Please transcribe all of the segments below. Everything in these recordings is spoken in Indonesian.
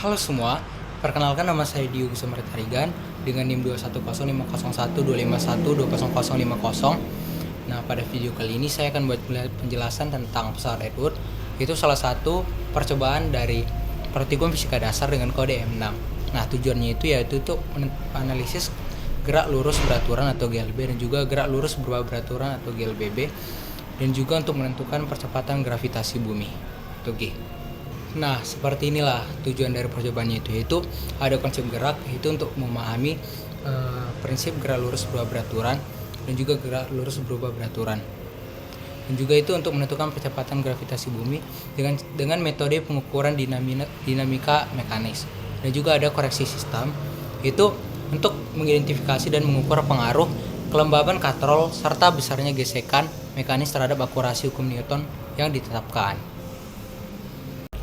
Halo semua, perkenalkan nama saya Dio Gusumar Tarigan dengan NIM 21050125125120050. Nah, pada video kali ini saya akan buat penjelasan tentang pesawat Edward. Itu salah satu percobaan dari praktikum fisika dasar dengan kode M6. Nah, tujuannya itu yaitu untuk analisis gerak lurus beraturan atau GLB dan juga gerak lurus berubah beraturan atau GLBB, dan juga untuk menentukan percepatan gravitasi bumi atau G. Nah, seperti inilah tujuan dari percobaannya itu, yaitu ada konsep gerak, itu untuk memahami prinsip gerak lurus berubah beraturan dan juga gerak lurus berubah beraturan. Dan juga itu untuk menentukan percepatan gravitasi bumi dengan metode pengukuran dinamika mekanis. Dan juga ada koreksi sistem, itu untuk mengidentifikasi dan mengukur pengaruh kelembaban katrol serta besarnya gesekan mekanis terhadap akurasi hukum Newton yang ditetapkan.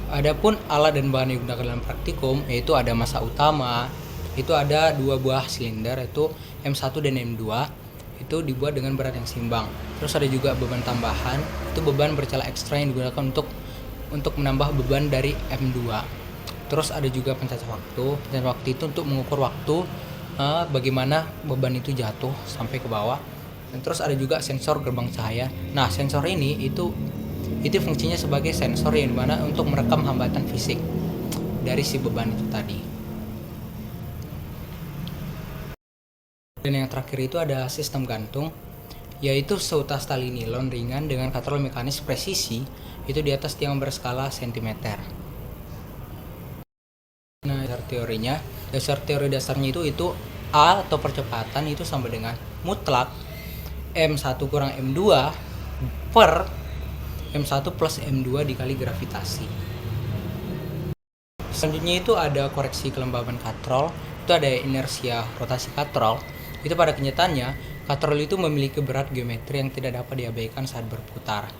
Adapun alat dan bahan yang digunakan dalam praktikum yaitu ada massa utama, itu ada dua buah silinder yaitu M1 dan M2, itu dibuat dengan berat yang seimbang. Terus ada juga beban tambahan, itu beban bercala ekstra yang digunakan untuk menambah beban dari M2. Terus ada juga pencacah waktu. Pencacah waktu itu untuk mengukur waktu bagaimana beban itu jatuh sampai ke bawah. Dan terus ada juga sensor gerbang cahaya. Nah, sensor ini itu fungsinya sebagai sensor yang dimana untuk merekam hambatan fisik dari si beban itu tadi. Dan yang terakhir itu ada sistem gantung, yaitu seutas tali nilon ringan dengan katrol mekanis presisi itu di atas tiang berskala cm. Nah, dasar teori dasarnya itu A atau percepatan itu sama dengan mutlak M1 kurang M2 per M1 plus M2 dikali gravitasi. Selanjutnya itu ada koreksi kelembaban katrol, itu ada inersia rotasi katrol. Itu pada kenyataannya, katrol itu memiliki berat geometri yang tidak dapat diabaikan saat berputar.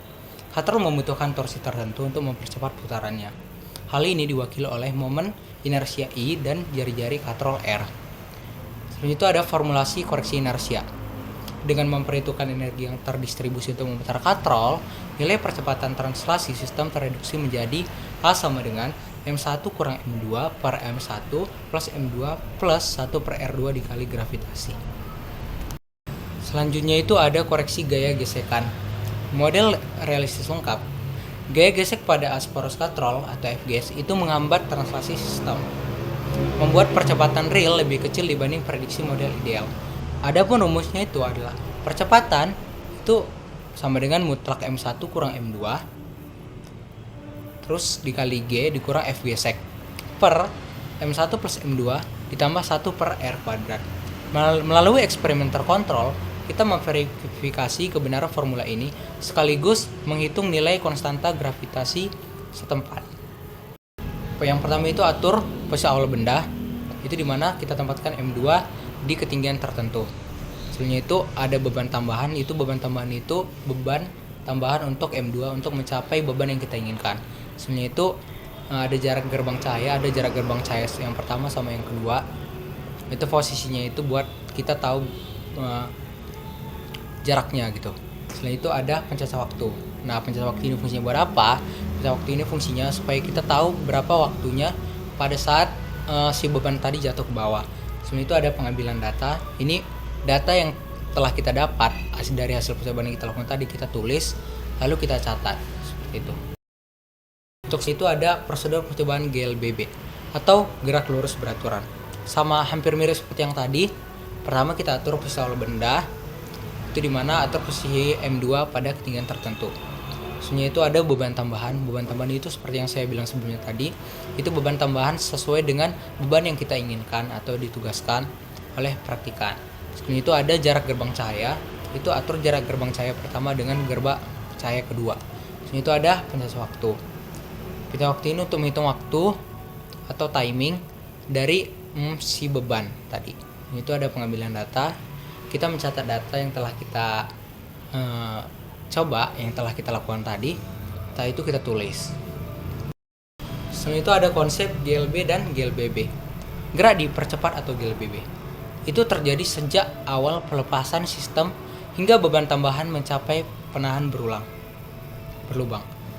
Katrol membutuhkan torsi tertentu untuk mempercepat putarannya. Hal ini diwakili oleh momen inersia I dan jari-jari katrol R. Selanjutnya itu ada formulasi koreksi inersia. Dengan memperhitungkan energi yang terdistribusi untuk memutar katrol, nilai percepatan translasi sistem tereduksi menjadi A sama dengan M1 kurang M2 per M1 plus M2 plus 1 per R2 dikali gravitasi. Selanjutnya itu ada koreksi gaya gesekan. Model realistis lengkap. Gaya gesek pada asporos katrol atau FGS itu menghambat translasi sistem, membuat percepatan real lebih kecil dibanding prediksi model ideal. Adapun rumusnya itu adalah percepatan itu sama dengan mutlak M1 kurang M2 terus dikali G dikurang F gesek per M1 plus M2 ditambah 1 per R kuadrat. Melalui eksperimen terkontrol, kita memverifikasi kebenaran formula ini sekaligus menghitung nilai konstanta gravitasi setempat. Yang pertama itu atur posisi awal benda, itu dimana kita tempatkan M2 di ketinggian tertentu. Selanjutnya itu ada beban tambahan, itu beban tambahan untuk M2 untuk mencapai beban yang kita inginkan. Selanjutnya itu ada jarak gerbang cahaya, yang pertama sama yang kedua. Itu posisinya itu buat kita tahu jaraknya gitu. Selanjutnya itu ada pencacah waktu. Nah, pencacah waktu ini fungsinya buat apa? Pencacah waktu ini fungsinya supaya kita tahu berapa waktunya pada saat si beban tadi jatuh ke bawah. Sebenarnya itu ada pengambilan data. Ini data yang telah kita dapat dari hasil percobaan yang kita lakukan tadi, kita tulis lalu kita catat seperti itu. Untuk itu ada prosedur percobaan GLBB atau gerak lurus beraturan. Sama hampir mirip seperti yang tadi. Pertama kita atur posisi awal benda, itu dimana atur posisi M2 pada ketinggian tertentu. Sebenarnya itu ada beban tambahan. Beban tambahan itu seperti yang saya bilang sebelumnya tadi, itu beban tambahan sesuai dengan beban yang kita inginkan atau ditugaskan oleh praktikan. Sebenarnya itu ada jarak gerbang cahaya, itu atur jarak gerbang cahaya pertama dengan gerbang cahaya kedua. Sebenarnya itu ada pencacah waktu. Pencacah waktu ini untuk menghitung waktu atau timing dari si beban tadi. Itu ada pengambilan data. Kita mencatat data yang telah kita yang telah kita lakukan tadi. Setelah itu kita tulis. Selanjutnya itu ada konsep GLB dan GLBB. Gerak dipercepat atau GLBB itu terjadi sejak awal pelepasan sistem hingga beban tambahan mencapai penahan berlubang.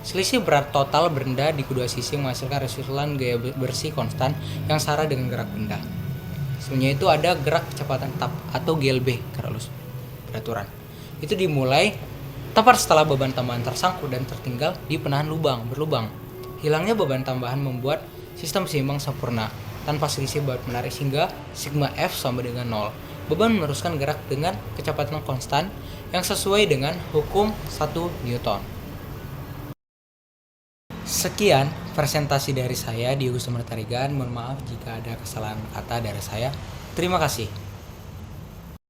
Selisih berat total benda di kedua sisi menghasilkan resultan gaya bersih konstan yang setara dengan gerak benda. Sebenarnya itu ada gerak kecepatan tetap atau GLB kalau peraturan. Itu dimulai tepat setelah beban tambahan tersangkut dan tertinggal di penahan berlubang. Hilangnya beban tambahan membuat sistem seimbang sempurna tanpa selisih beban menarik sehingga sigma F sama dengan 0. Beban meneruskan gerak dengan kecepatan konstan yang sesuai dengan hukum 1 Newton. Sekian presentasi dari saya, Diego Sumertarigan. Mohon maaf jika ada kesalahan kata dari saya. Terima kasih.